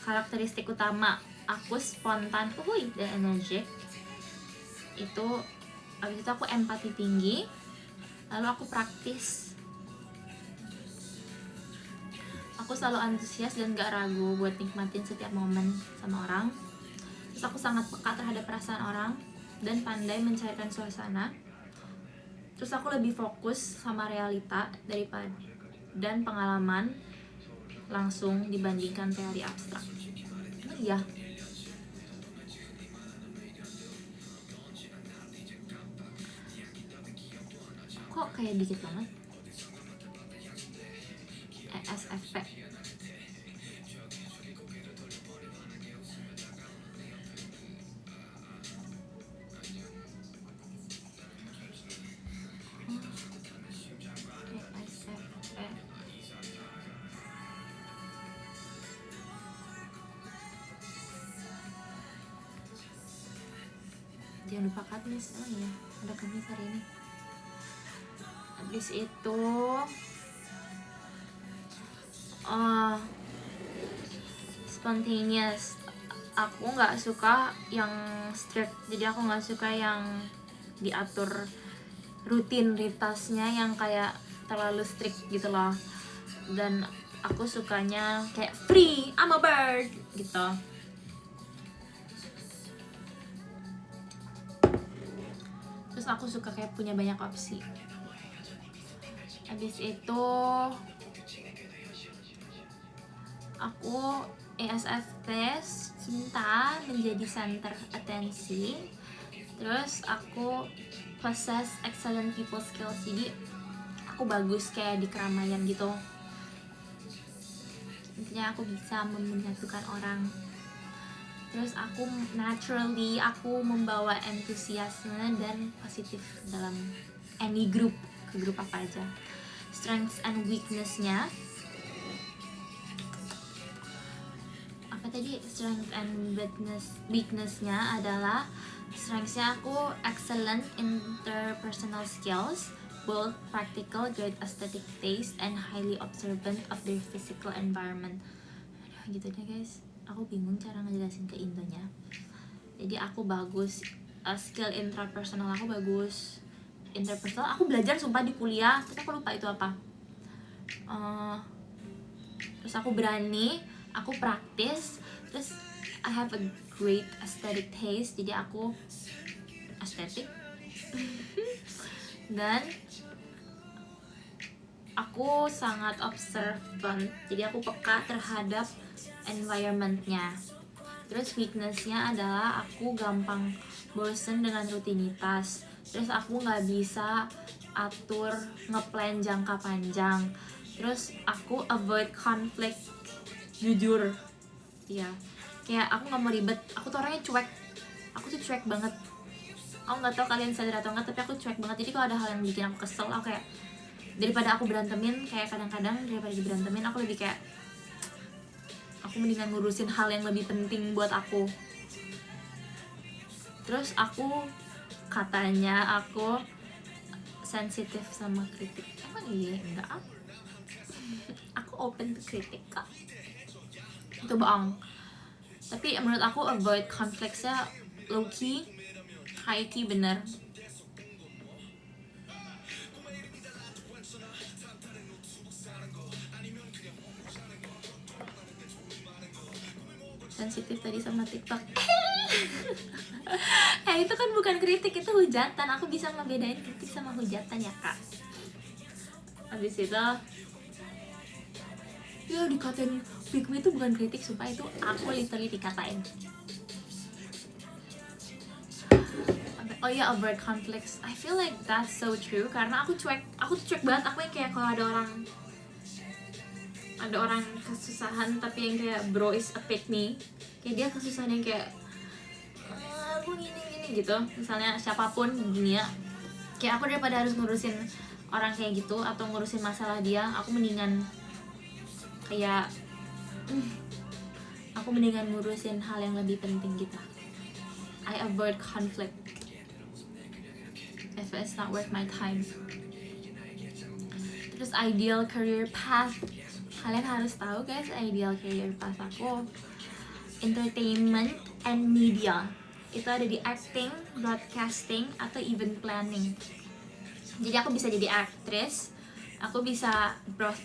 Karakteristik utama, aku spontan, dan energik. Abis itu aku empati tinggi. Lalu aku praktis. Aku selalu antusias dan gak ragu buat nikmatin setiap momen sama orang. Terus aku sangat peka terhadap perasaan orang dan pandai mencairkan suasana. Terus aku lebih fokus sama realita dan pengalaman langsung dibandingkan teori abstrak. Iya. Kok kayak dikit banget? ESFP. Jangan lupa Katniss. Oh iya, ada Katniss hari ini. Habis itu spontaneous. Aku nggak suka yang strict, jadi aku nggak suka yang diatur rutinitasnya yang kayak terlalu strict gitu loh. Dan aku sukanya kayak free, I'm a bird gitu. Terus aku suka kayak punya banyak opsi. Habis itu aku ESFP, cinta menjadi center atensi. Terus aku possess excellent people skills, jadi aku bagus kayak di keramaian gitu. Intinya aku bisa menyatukan orang. Terus aku naturally membawa entusiasme dan positif dalam any group, ke grup apa aja. Strengths and weakness-nya apa tadi? Strength and weakness-nya adalah strengths-nya aku excellent interpersonal skills, both practical, great aesthetic taste, and highly observant of their physical environment. Aduh, gitu deh guys. Aku bingung cara ngejelasin ke Indonya. Jadi aku bagus, skill intrapersonal aku bagus. Interpersonal aku belajar sumpah di kuliah, tapi aku lupa itu apa. Terus aku berani, aku praktis. Terus I have a great aesthetic taste, jadi aku estetik. Dan aku sangat observant, jadi aku peka terhadap environment-nya. Terus weakness-nya adalah aku gampang bosen dengan rutinitas. Terus aku nggak bisa atur ngeplan jangka panjang. Terus aku avoid conflict, jujur. Iya, kayak aku nggak mau ribet. Aku tuh orangnya cuek. Aku tuh cuek banget. Aku nggak tahu kalian sadar atau nggak, tapi aku cuek banget. Jadi kalau ada hal yang bikin aku kesel, aku kayak daripada aku berantemin, kayak kadang-kadang daripada diberantemin, aku lebih kayak aku mendingan ngurusin hal yang lebih penting buat aku. Terus katanya aku sensitif sama kritik. Emang iya? Enggak. Aku open to kritik kok. itu bohong. Tapi menurut aku avoid conflicts-nya low key, high key bener. Sensitif tadi sama TikTok. Itu kan bukan kritik, itu hujatan. Aku bisa ngebedain kritik sama hujatan ya kak. Habis itu ya dikatain pick me itu bukan kritik, sumpah itu aku literally dikatain. Oh ya, avoid conflicts. I feel like that's so true karena aku tuh cuek banget. Aku yang kayak kalau ada orang kesusahan tapi yang kayak bro is a pick me, kayak dia kesusahan yang kayak aku gini gitu, misalnya siapapun di dunia, kayak aku daripada harus ngurusin orang kayak gitu atau ngurusin masalah dia, aku mendingan ngurusin hal yang lebih penting gitu. I avoid conflict if it's not worth my time. Terus ideal career path, kalian harus tahu guys, ideal career path aku entertainment and media. Itu ada di acting, broadcasting, atau event planning. Jadi aku bisa jadi aktris, aku bisa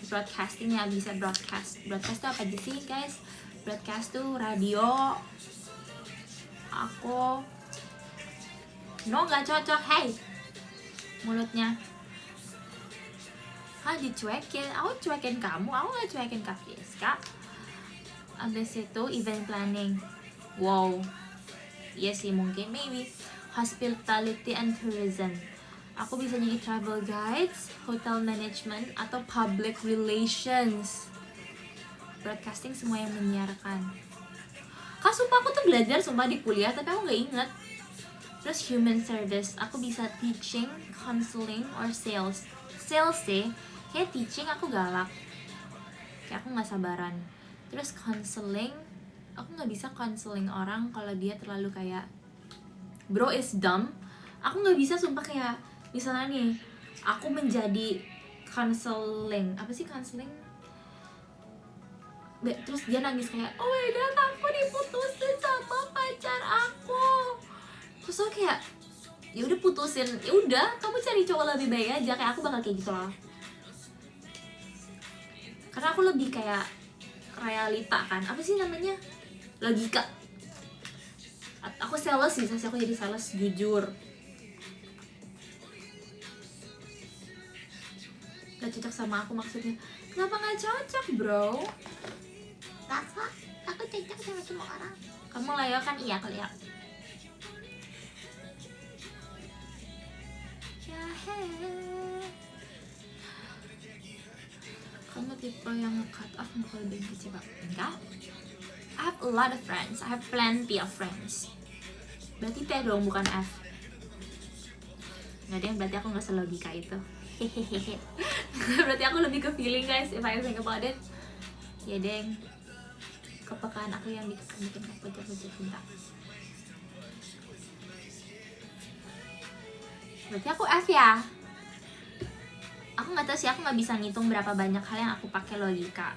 broadcasting ya, bisa broadcast. Broadcast itu apa aja sih guys? Broadcast tuh radio. Aku nggak cocok, hey mulutnya. Dicuekin, aku cuekin kamu, aku nggak cuekin Kak Fiska. Abis itu event planning, wow, iya sih mungkin, maybe hospitality and tourism. Aku bisa jadi travel guides, hotel management, atau public relations. Broadcasting semua yang menyiarkan. Kak sumpah aku tuh belajar sumpah di kuliah tapi aku nggak inget. Terus human service, aku bisa teaching, counseling, or sales. Sales sih, kayak teaching aku galak, kayak aku nggak sabaran. Terus counseling, aku nggak bisa counseling orang kalau dia terlalu kayak bro is dumb. Aku nggak bisa sumpah, kayak misalnya nih aku menjadi counseling, apa sih counseling, terus dia nangis kayak oh my god aku diputusin sama pacar aku. Terus aku kayak ya udah putusin, ya udah kamu cari cowok lebih baik aja, kayak aku bakal kayak gitu loh. Karena aku lebih kayak realita kan, apa sih namanya, logika. Aku sales sih, aku jadi sales jujur. Gak cocok sama aku maksudnya. Kenapa gak cocok bro? Rafa, aku cocok sama semua orang. Kamu Leo kan? Iya aku Leo. Kamu tipe yang cut off bakal lebih kecewa? Enggak. I have a lot of friends. I have plenty of friends. Berarti T dong, bukan F. Nggak deh, berarti aku nggak selogika itu. Hehehe. Berarti aku lebih ke feeling guys, if I think about it. Ya deng, kepekaan aku yang bikin aku jatuh cinta. Berarti aku F ya. Aku nggak tahu sih, aku nggak bisa ngitung berapa banyak hal yang aku pakai logika.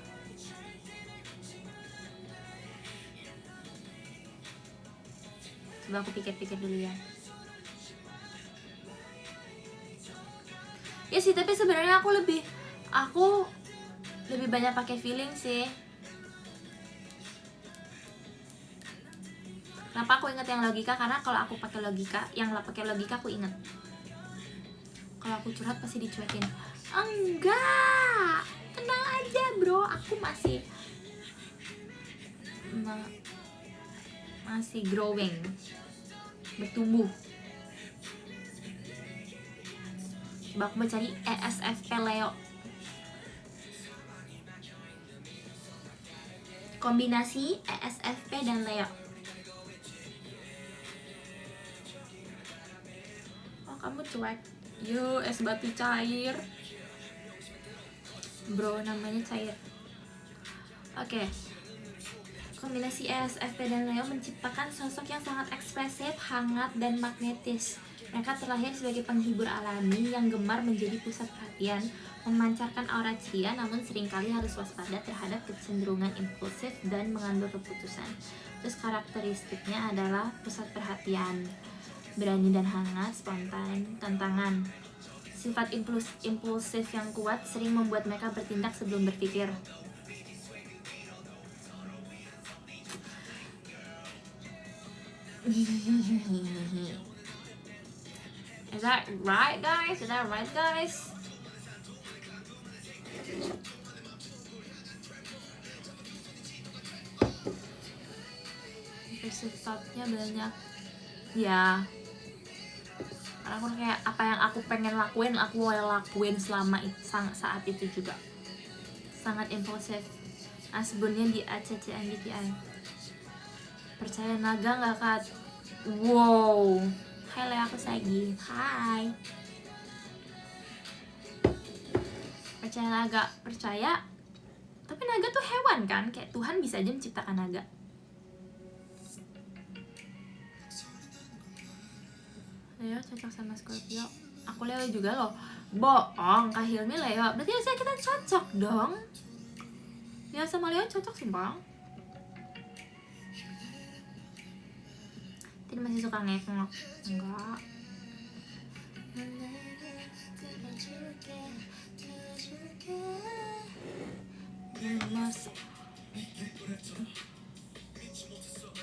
Coba aku pikir-pikir dulu ya. Ya sih, tapi sebenarnya aku lebih banyak pakai feeling sih. Kenapa aku inget yang logika? Karena kalau aku pakai logika, aku inget. Kalau aku curhat pasti dicuekin. Enggak, tenang aja bro, aku masih growing, bertumbuh. Coba aku mau cari ESFP Leo, kombinasi ESFP dan Leo. Oh kamu cuek, yo es batu cair bro, namanya cair. Oke. Kombinasi ESFP dan Leo menciptakan sosok yang sangat ekspresif, hangat, dan magnetis. Mereka terlahir sebagai penghibur alami yang gemar menjadi pusat perhatian, memancarkan aura ceria, namun seringkali harus waspada terhadap kecenderungan impulsif dan mengambil keputusan. Terus karakteristiknya adalah pusat perhatian, berani dan hangat, spontan, tantangan. Sifat impulsif yang kuat sering membuat mereka bertindak sebelum berpikir. Is that right, guys? Is that right, guys? Impulsive thought-nya banyak. Ya. Karena aku kayak apa yang aku pengen lakuin, aku mau lakuin selama saat itu juga. Sangat impulsif. Asbunnya di ACC MBTI. Percaya naga nggak, Kak? Wow. Hai Lea, aku Sagi. Hai. Percaya naga? Percaya. Tapi naga tuh hewan kan? Kayak Tuhan bisa aja menciptakan naga. Leo cocok sama Scorpio. Aku Leo juga loh. Bohong, Kak Hilmi Leo. Berarti harusnya kita cocok dong. Leo sama Leo cocok sih, Bang. Tadi masih suka ngekngok. Enggak.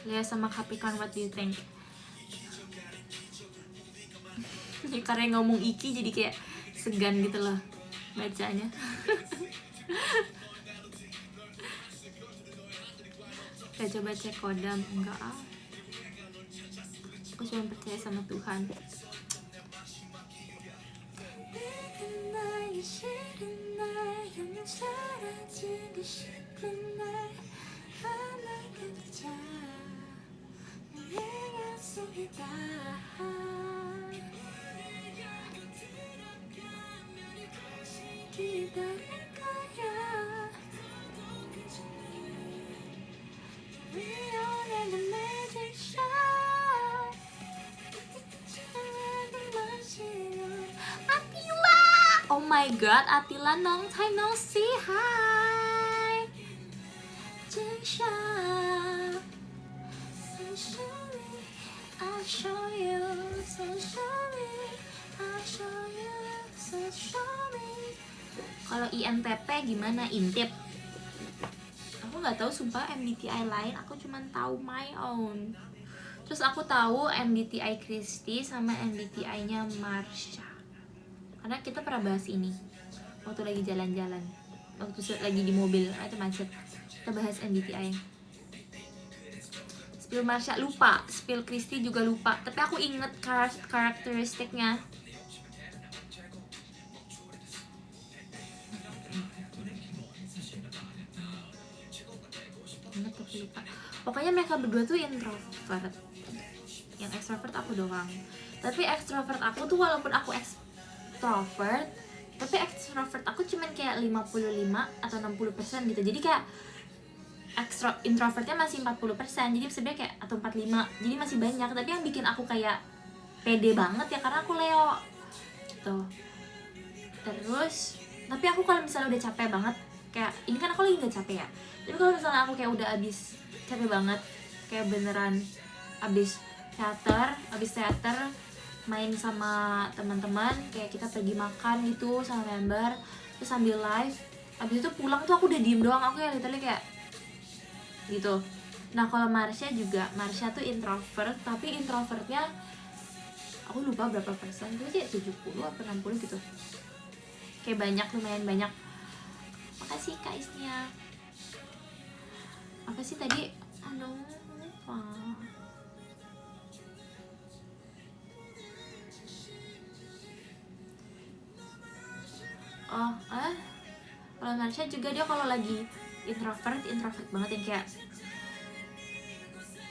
Leo sama Capricorn, what do you think? Karena ngomong Iki jadi kayak segan gitu loh bacanya. Gak coba cek kodam. Enggak ah, aku cuma percaya sama Tuhan. Oh my god, Attila, long time no see. Hi. I'll show you. Kalau INTP gimana? Intip. Aku nggak tahu sumpah MBTI lain. Aku cuma tahu my own. Terus aku tahu MBTI Kristi sama MBTI-nya Marsha. Karena kita pernah bahas ini waktu lagi jalan-jalan, waktu lagi di mobil, itu macet. Kita bahas MBTI. Spill Marsha lupa, Spill Kristi juga lupa. Tapi aku inget karakteristiknya. Ingat tapi lupa. Pokoknya mereka berdua tuh introvert. Yang extrovert aku doang. Tapi extrovert aku tuh walaupun aku extrovert, tapi extrovert aku cuman kayak 55 atau 60% gitu. Jadi kayak introvertnya masih 40%. Jadi sebenarnya kayak atau 45. Jadi masih banyak, tapi yang bikin aku kayak pede banget ya karena aku Leo. Gitu. Terus, tapi aku kalau misalnya udah capek banget, kayak ini kan aku lagi gak capek ya. Tapi kalau misalnya aku kayak udah abis capek banget, kayak beneran abis teater main sama teman-teman, kayak kita pergi makan gitu sama member, terus sambil live, abis itu pulang tuh aku udah diem doang, aku ya literally kayak gitu. Nah kalau Marsha juga, Marsha tuh introvert, tapi introvertnya aku lupa berapa persen, itu sih 70 atau 60 gitu, kayak banyak, lumayan banyak. Makasih Kak Isnia. Apa sih tadi? Aduh lupa. Kalau Marsha juga dia kalau lagi introvert banget yang kayak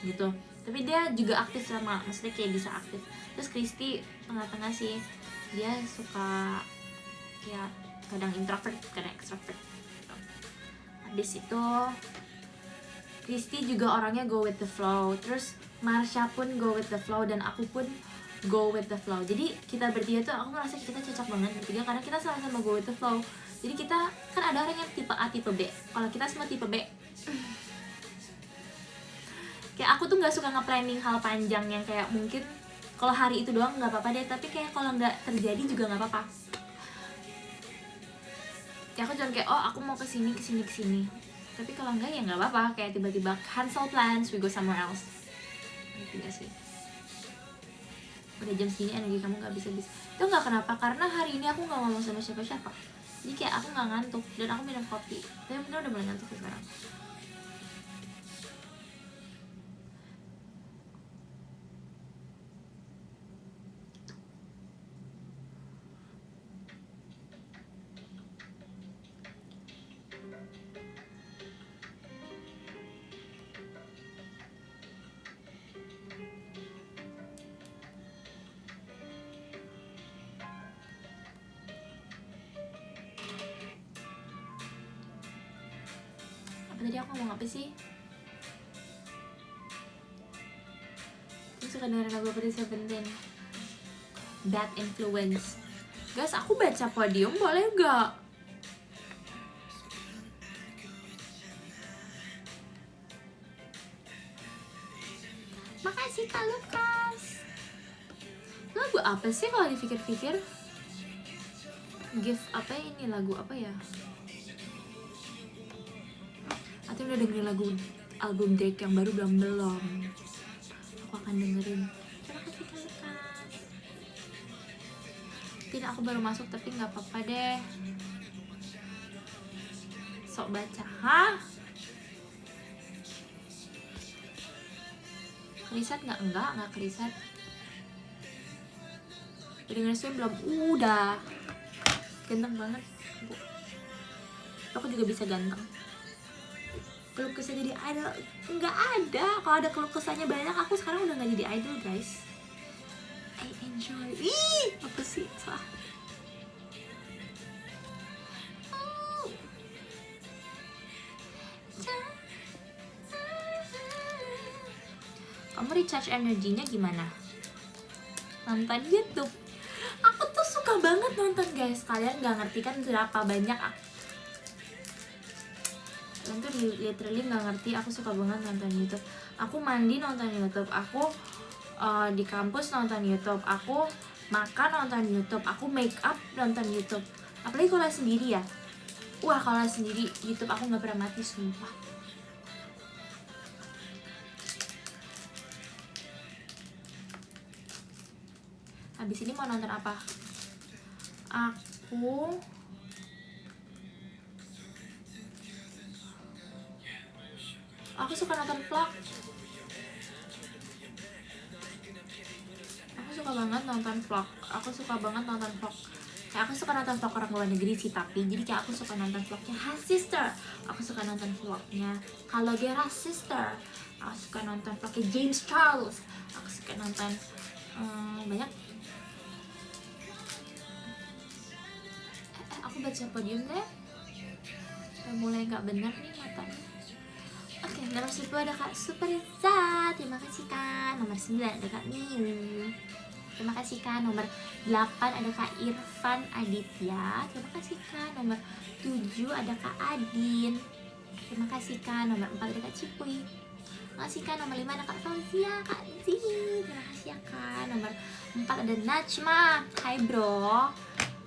gitu. Tapi dia juga aktif sama, maksudnya kayak bisa aktif. Terus Kristi tengah-tengah sih, dia suka kayak kadang introvert, kadang extrovert. Habis itu Kristi juga orangnya go with the flow. Terus Marsha pun go with the flow dan aku pun go with the flow. Jadi kita bertiga tuh aku ngerasa kita cocok banget bertiga karena kita sama-sama go with the flow. Jadi kita kan ada orang yang tipe A, tipe B. Kalau kita semua tipe B. Kayak aku tuh nggak suka nge-planning hal panjang yang kayak mungkin kalau hari itu doang nggak apa-apa deh, tapi kayak kalau nggak terjadi juga nggak apa-apa. Ya aku cuma kayak, oh aku mau kesini. Tapi kalau enggak ya nggak apa-apa, kayak tiba-tiba cancel plans, we go somewhere else. Gitu gak sih? Udah jam segini energi kamu nggak bisa. Itu nggak kenapa, karena hari ini aku nggak ngomong sama siapa-siapa. Jadi kayak aku nggak ngantuk dan aku minum kopi. Tapi mungkin udah mulai ngantuk sekarang. Tadi aku ngomong apa sih? Aku suka dengerin lagu Pretty Seventeen. Bad Influence. Guys, aku baca podium boleh gak? Makasih Kak Lukas. Lagu apa sih kalau dipikir-pikir? Gift apa ini, lagu apa ya? Atau udah dengerin lagu album Drake yang baru belum? Aku akan dengerin. Terima kasih Kak Lukas. Tidak, aku baru masuk tapi nggak apa-apa deh. Sok baca, hah? Kerisat nggak? Nggak kerisat. Udah denger stream belum? Udah. Ganteng banget, Bu. Aku juga bisa ganteng. Keluh kesah jadi idol nggak ada. Kalau ada keluh kesahnya banyak, aku sekarang udah nggak jadi idol guys. I enjoy. Ih, apa sih salah? Kamu recharge energinya gimana? Nonton YouTube. Aku tuh suka banget nonton guys. Kalian nggak ngerti kan berapa banyak kalian tuh literally nggak ngerti. Aku suka banget nonton YouTube. Aku mandi nonton YouTube. Aku di kampus nonton YouTube. Aku makan nonton YouTube. Aku make up nonton YouTube. Apalagi kalau sendiri ya. Wah, kalau sendiri YouTube aku nggak pernah mati, sumpah. Habis ini mau nonton apa? Aku suka nonton vlog. Aku suka banget nonton vlog. Kayak aku suka nonton vlog orang luar negeri sih, tapi jadi kayak aku suka nonton vlognya Has Sister. Aku suka nonton vlognya Kalogera Sister. Aku suka nonton vlognya James Charles. Aku suka nonton banyak. Aku baca podium deh. Udah mulai nggak benar nih matanya. Oke, nomor 10 ada Kak Superza. Terima kasih Kak. Nomor 9 ada Kak Miu. Terima kasih Kak. Nomor 8 ada Kak Irfan Aditya. Terima kasih Kak. Nomor 7 ada Kak Adin. Terima kasih Kak. Nomor 4 ada Kak Cipuy. Terima kasih Kak. Nomor 5 ada Kak Fauzia, Kak Zini. Terima kasih ya Kak. Nomor 4 ada Najma. Hai bro.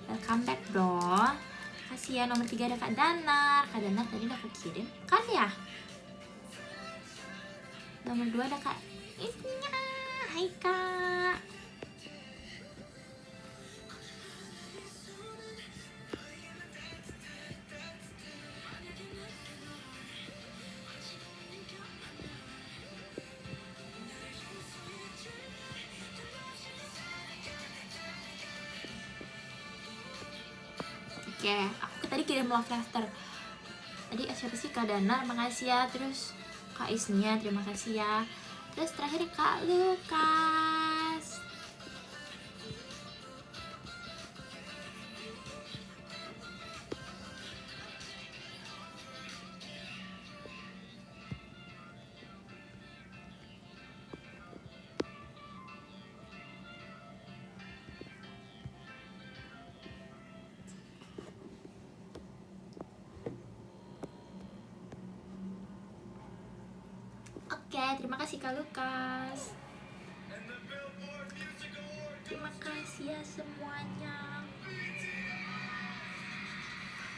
Welcome back bro. Terima kasih ya. Nomor 3 ada Kak Danar. Kak Danar tadi udah aku kirim kan ya? Nomor 2 ada Kak Isnya. Hai Kak. Oke, aku tadi kirim love letter. Tadi siapa sih? Kak Danar, makasih ya. Terus Kak Isnia, terima kasih ya. Terus terakhir Kak Lukas. Oke, terima kasih Kak Lukas. Terima kasih ya semuanya.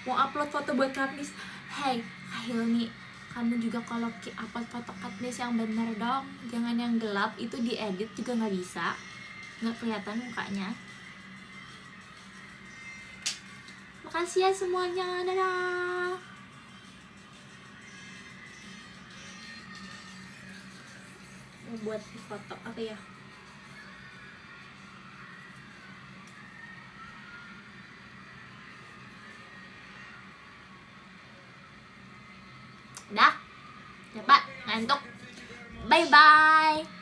Mau upload foto buat Katniss. Hey, Kak Hilmi, kamu juga kalau upload foto Katniss yang bener dong. Jangan yang gelap, itu diedit juga nggak bisa, nggak kelihatan mukanya. Makasih ya semuanya, dadah. Mau buat foto apa ya? Dah, dapat ngantuk. Bye bye.